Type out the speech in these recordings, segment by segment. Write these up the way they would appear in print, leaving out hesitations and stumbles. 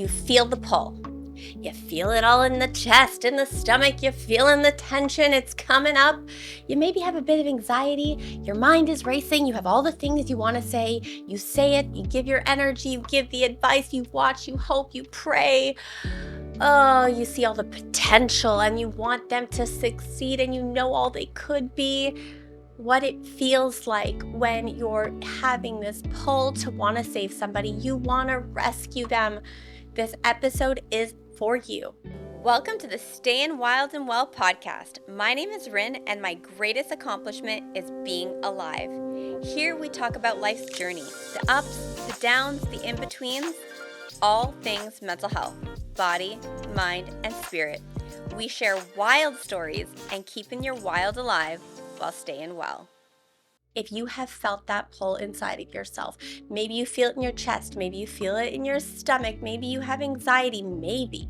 You feel the pull. You feel it all in the chest, in the stomach. You're feeling the tension. It's coming up. You maybe have a bit of anxiety. Your mind is racing. You have all the things you want to say. You say it. You give your energy. You give the advice. You watch. You hope. You pray. Oh, you see all the potential and you want them to succeed and you know all they could be. What it feels like when you're having this pull to want to save somebody. You want to rescue them. This episode is for you. Welcome to the Stayin' Wild and Well podcast. My name is Rin, and my greatest accomplishment is being alive. Here we talk about life's journey, the ups, the downs, the in-betweens, all things mental health, body, mind, and spirit. We share wild stories and keeping your wild alive while staying well. If you have felt that pull inside of yourself, maybe you feel it in your chest, maybe you feel it in your stomach, maybe you have anxiety, maybe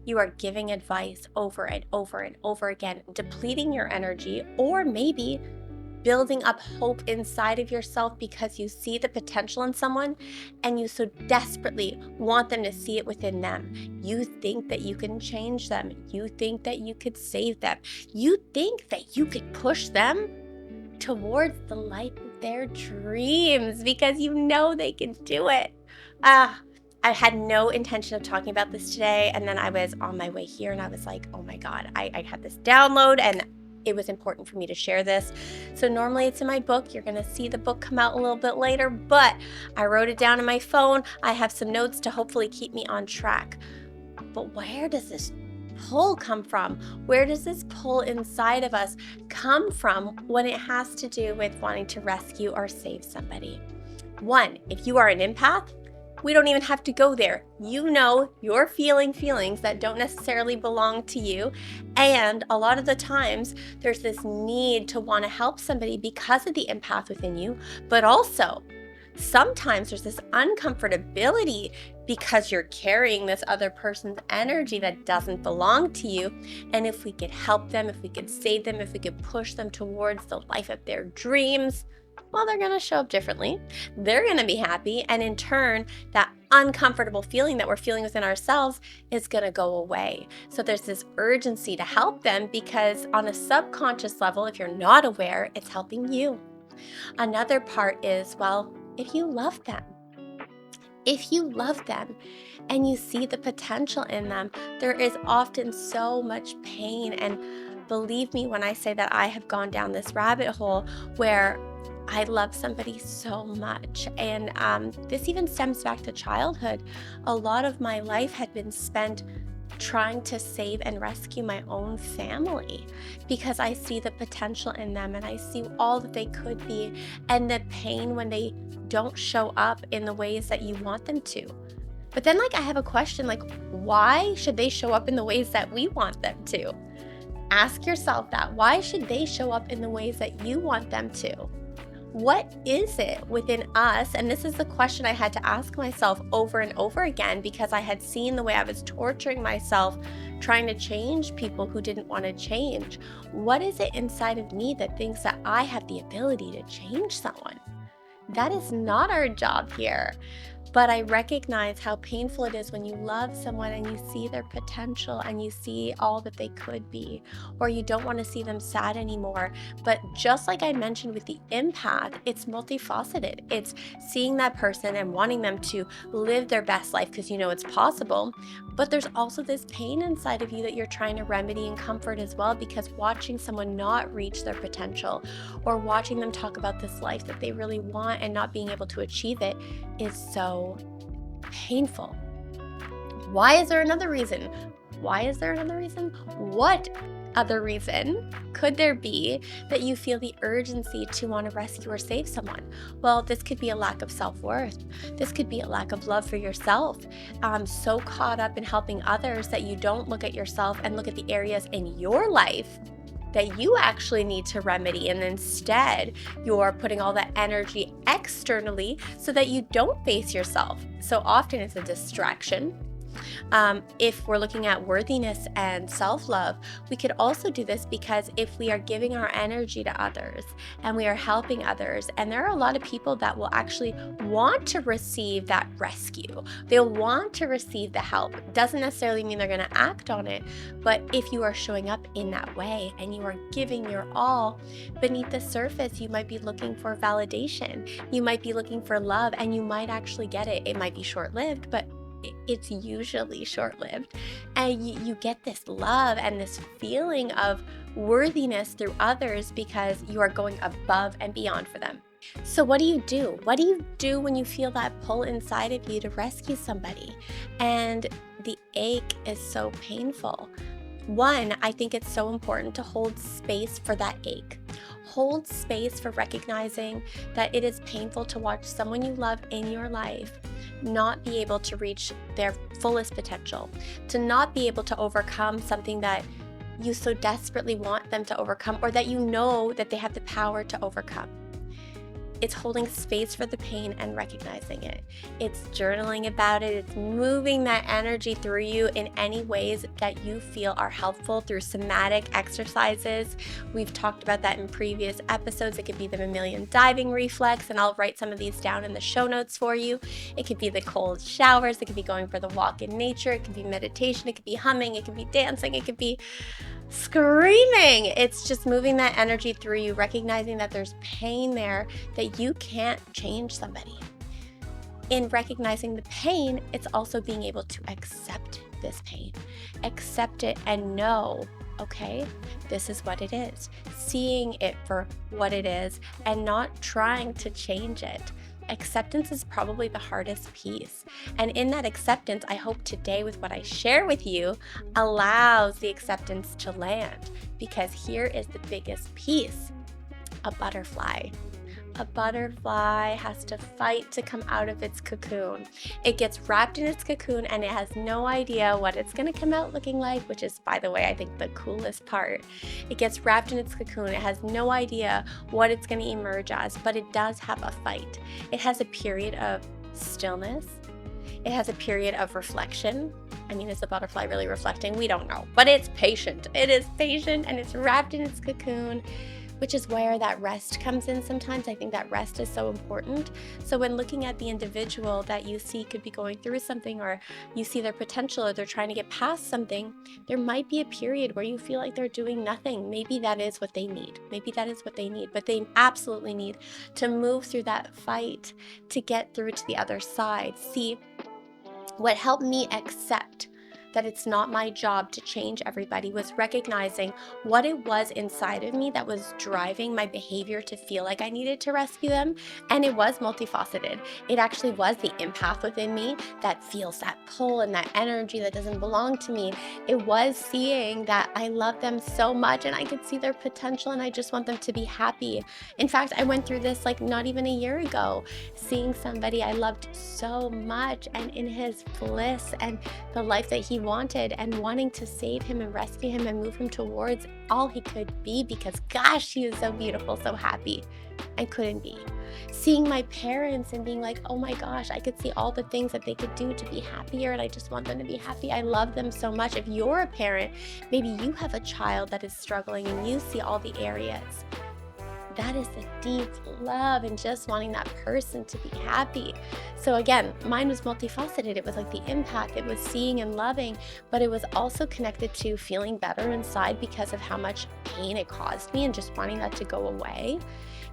you are giving advice over and over and over again, depleting your energy, or maybe building up hope inside of yourself because you see the potential in someone and you so desperately want them to see it within them. You think that you can change them. You think that you could save them. You think that you could push them towards the life of their dreams because you know they can do it. I had no intention of talking about this today, and then I was on my way here and I was like, oh my God, I had this download and it was important for me to share this. So normally it's in my book. You're going to see the book come out a little bit later, but I wrote it down on my phone. I have some notes to hopefully keep me on track. But where does this pull come from? Where does this pull inside of us come from when it has to do with wanting to rescue or save somebody? One, if you are an empath, we don't even have to go there. You know you're feeling feelings that don't necessarily belong to you. And a lot of the times there's this need to want to help somebody because of the empath within you, but also sometimes there's this uncomfortability because you're carrying this other person's energy that doesn't belong to you. And if we could help them, if we could save them, if we could push them towards the life of their dreams, well, they're going to show up differently. They're going to be happy. And in turn, that uncomfortable feeling that we're feeling within ourselves is going to go away. So there's this urgency to help them because on a subconscious level, if you're not aware, it's helping you. Another part is, well, if you love them and you see the potential in them, there is often so much pain. And believe me when I say that I have gone down this rabbit hole where I love somebody so much. And this even stems back to childhood. A lot of my life had been spent trying to save and rescue my own family because I see the potential in them and I see all that they could be and the pain when they don't show up in the ways that you want them to. But then I have a question, why should they show up in the ways that we want them to? Ask yourself that. Why should they show up in the ways that you want them to? What is it within us? And this is the question I had to ask myself over and over again because I had seen the way I was torturing myself trying to change people who didn't want to change. What is it inside of me that thinks that I have the ability to change someone? That is not our job here. But I recognize how painful it is when you love someone and you see their potential and you see all that they could be, or you don't want to see them sad anymore. But just like I mentioned with the empath, it's multifaceted. It's seeing that person and wanting them to live their best life because you know it's possible. But there's also this pain inside of you that you're trying to remedy and comfort as well, because watching someone not reach their potential or watching them talk about this life that they really want and not being able to achieve it is so painful. Why is there another reason? What other reason could there be that you feel the urgency to want to rescue or save someone? Well, this could be a lack of self-worth. This could be a lack of love for yourself. So caught up in helping others that you don't look at yourself and look at the areas in your life that you actually need to remedy, and instead you're putting all that energy externally so that you don't face yourself. So often it's a distraction. If we're looking at worthiness and self-love, we could also do this because if we are giving our energy to others and we are helping others, and there are a lot of people that will actually want to receive that rescue. They'll want to receive the help. Doesn't necessarily mean they're going to act on it, but if you are showing up in that way and you are giving your all, beneath the surface, you might be looking for validation. You might be looking for love, and you might actually get it. It might be short-lived, but it's usually short-lived, and you get this love and this feeling of worthiness through others because you are going above and beyond for them. So what do you do? What do you do when you feel that pull inside of you to rescue somebody and the ache is so painful? One, I think it's so important to hold space for that ache. Hold space for recognizing that it is painful to watch someone you love in your life not be able to reach their fullest potential, to not be able to overcome something that you so desperately want them to overcome, or that you know that they have the power to overcome. It's holding space for the pain and recognizing it. It's journaling about it. It's moving that energy through you in any ways that you feel are helpful through somatic exercises. We've talked about that in previous episodes. It could be the mammalian diving reflex, and I'll write some of these down in the show notes for you. It could be the cold showers. It could be going for the walk in nature. It could be meditation. It could be humming. It could be dancing. It could be screaming. It's just moving that energy through you, recognizing that there's pain there, that you can't change somebody. In recognizing the pain, it's also being able to accept this pain, accept it and know, okay, this is what it is. Seeing it for what it is and not trying to change it. Acceptance is probably the hardest piece. And in that acceptance, I hope today with what I share with you allows the acceptance to land, because here is the biggest piece. A butterfly. A butterfly has to fight to come out of its cocoon. It gets wrapped in its cocoon and it has no idea what it's going to come out looking like, which is, by the way, I think the coolest part. It gets wrapped in its cocoon. It has no idea what it's going to emerge as, but it does have a fight. It has a period of stillness. It has a period of reflection. I mean, is the butterfly really reflecting? We don't know, but it's patient. It is patient and it's wrapped in its cocoon, which is where that rest comes in sometimes. I think that rest is so important. So when looking at the individual that you see could be going through something, or you see their potential, or they're trying to get past something, there might be a period where you feel like they're doing nothing. Maybe that is what they need. Maybe that is what they need, but they absolutely need to move through that fight to get through to the other side. See, what helped me accept that it's not my job to change everybody was recognizing what it was inside of me that was driving my behavior to feel like I needed to rescue them. And it was multifaceted. It actually was the empath within me that feels that pull and that energy that doesn't belong to me. It was seeing that I love them so much and I could see their potential and I just want them to be happy. In fact, I went through this like not even a year ago, seeing somebody I loved so much and in his bliss and the life that he wanted, and wanting to save him and rescue him and move him towards all he could be, because gosh, he was so beautiful, so happy. I couldn't be. Seeing my parents and being like, oh my gosh, I could see all the things that they could do to be happier and I just want them to be happy. I love them so much. If you're a parent, maybe you have a child that is struggling and you see all the areas. That is the deep love and just wanting that person to be happy. So again, mine was multifaceted. It was like the empath. It was seeing and loving, but it was also connected to feeling better inside because of how much pain it caused me and just wanting that to go away.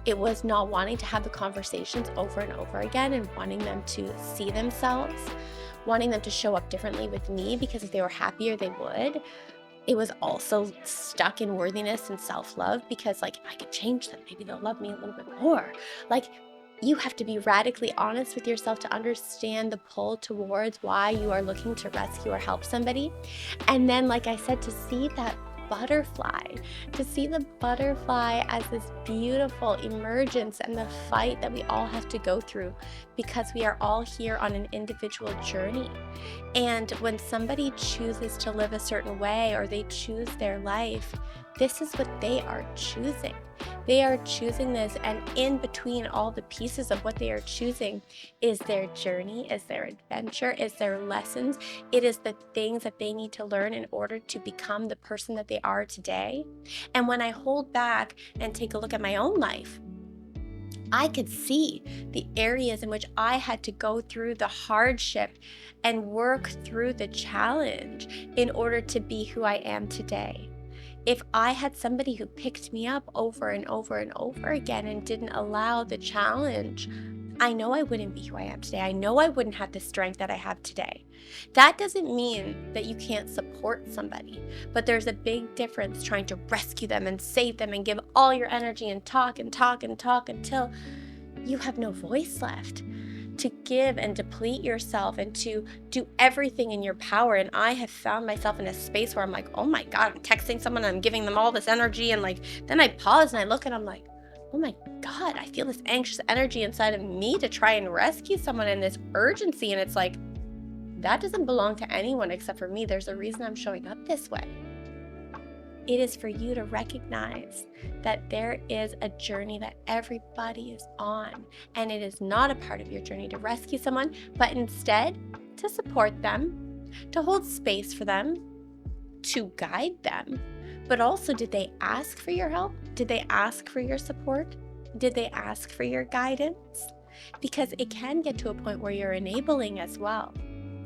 It was not wanting to have the conversations over and over again and wanting them to see themselves, wanting them to show up differently with me, because if they were happier, they would. It was also stuck in worthiness and self-love, because like, if I could change them, maybe they'll love me a little bit more. Like, you have to be radically honest with yourself to understand the pull towards why you are looking to rescue or help somebody. And then, like I said, to see that butterfly, to see the butterfly as this beautiful emergence and the fight that we all have to go through, because we are all here on an individual journey. And when somebody chooses to live a certain way or they choose their life, this is what they are choosing. They are choosing this, and in between all the pieces of what they are choosing is their journey, is their adventure, is their lessons. It is the things that they need to learn in order to become the person that they are today. And when I hold back and take a look at my own life, I could see the areas in which I had to go through the hardship and work through the challenge in order to be who I am today. If I had somebody who picked me up over and over and over again and didn't allow the challenge, I know I wouldn't be who I am today. I know I wouldn't have the strength that I have today. That doesn't mean that you can't support somebody, but there's a big difference trying to rescue them and save them and give all your energy and talk and talk and talk until you have no voice left to give and deplete yourself and to do everything in your power. And I have found myself in a space where I'm like, oh my God, I'm texting someone and I'm giving them all this energy. And then I pause and I look and I'm like, oh my God, I feel this anxious energy inside of me to try and rescue someone and this urgency. And it's like, that doesn't belong to anyone except for me. There's a reason I'm showing up this way. It is for you to recognize that there is a journey that everybody is on, and it is not a part of your journey to rescue someone, but instead to support them, to hold space for them, to guide them. But also, did they ask for your help? Did they ask for your support? Did they ask for your guidance? Because it can get to a point where you're enabling as well.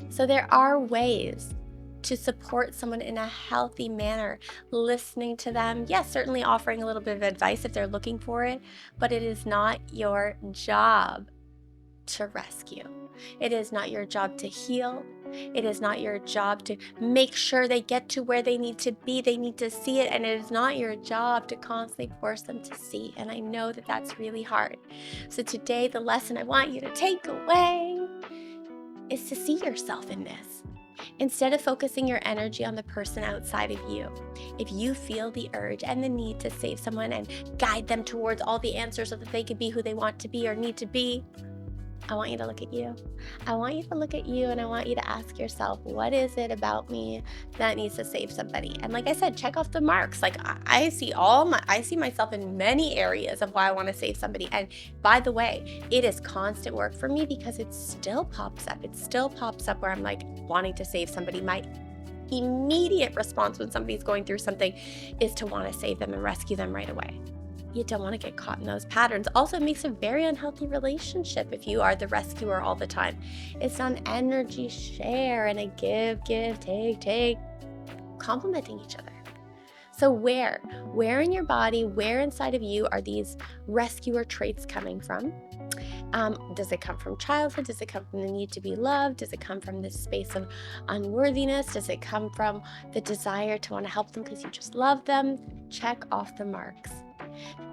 So there are ways to support someone in a healthy manner, listening to them. Yes, certainly offering a little bit of advice if they're looking for it, but it is not your job to rescue. It is not your job to heal. It is not your job to make sure they get to where they need to be. They need to see it, and it is not your job to constantly force them to see. And I know that that's really hard. So today, the lesson I want you to take away is to see yourself in this. Instead of focusing your energy on the person outside of you, if you feel the urge and the need to save someone and guide them towards all the answers so that they can be who they want to be or need to be, I want you to look at you. I want you to look at you, and I want you to ask yourself, what is it about me that needs to save somebody? And like I said, check off the marks. Like I see myself in many areas of why I want to save somebody. And by the way, it is constant work for me because it still pops up. It still pops up where I'm like wanting to save somebody. My immediate response when somebody's going through something is to want to save them and rescue them right away. You don't want to get caught in those patterns. Also, it makes a very unhealthy relationship if you are the rescuer all the time. It's an energy share and a give, take, complementing each other. So where in your body, where inside of you are these rescuer traits coming from? Does it come from childhood? Does it come from the need to be loved? Does it come from this space of unworthiness? Does it come from the desire to want to help them because you just love them? Check off the marks.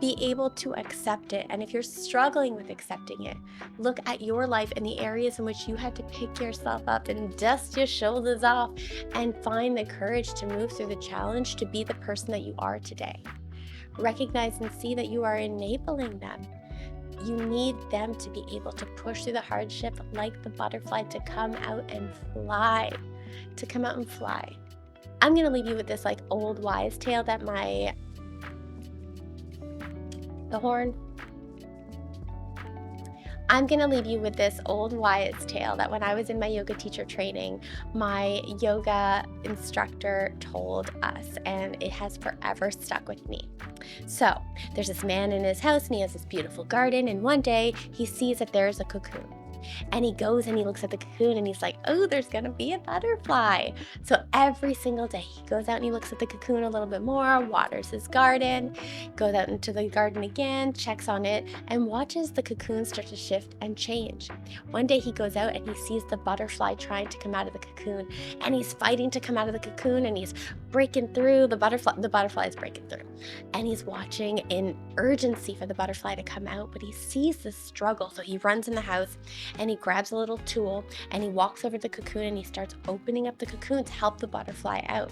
Be able to accept it. And if you're struggling with accepting it, look at your life and the areas in which you had to pick yourself up and dust your shoulders off and find the courage to move through the challenge to be the person that you are today. Recognize and see that you are enabling them. You need them to be able to push through the hardship like the butterfly to come out and fly, I'm going to leave you with this old wise tale that I'm going to leave you with this old wise tale that when I was in my yoga teacher training, my yoga instructor told us, and it has forever stuck with me. So there's this man in his house and he has this beautiful garden, and one day he sees that there's a cocoon. And he goes and he looks at the cocoon and he's like, oh, there's going to be a butterfly. So every single day he goes out and he looks at the cocoon a little bit more, waters his garden, goes out into the garden again, checks on it, and watches the cocoon start to shift and change. One day he goes out and he sees the butterfly trying to come out of the cocoon, and he's fighting to come out of the cocoon, and he's breaking through. The butterfly is breaking through. And he's watching in urgency for the butterfly to come out, but he sees the struggle. So he runs in the house and he grabs a little tool and he walks over to the cocoon and he starts opening up the cocoon to help the butterfly out.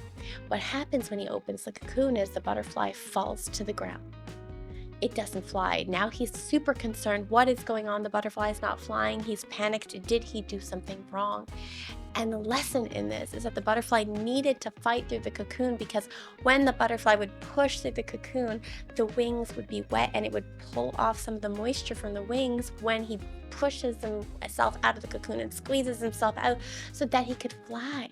What happens when he opens the cocoon is the butterfly falls to the ground. it doesn't fly. Now he's super concerned. What is going on? The butterfly is not flying. He's panicked. Did he do something wrong? And the lesson in this is that the butterfly needed to fight through the cocoon, because when the butterfly would push through the cocoon, the wings would be wet and it would pull off some of the moisture from the wings when he pushes himself out of the cocoon and squeezes himself out so that he could fly.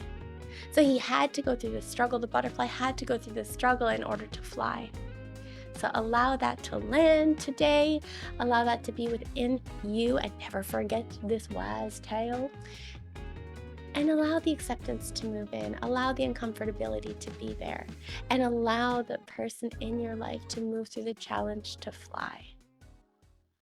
So he had to go through the struggle. The butterfly had to go through the struggle in order to fly. So allow that to land today. Allow that to be within you, and never forget this wise tale. And allow the acceptance to move in. Allow the uncomfortability to be there. And allow the person in your life to move through the challenge to fly.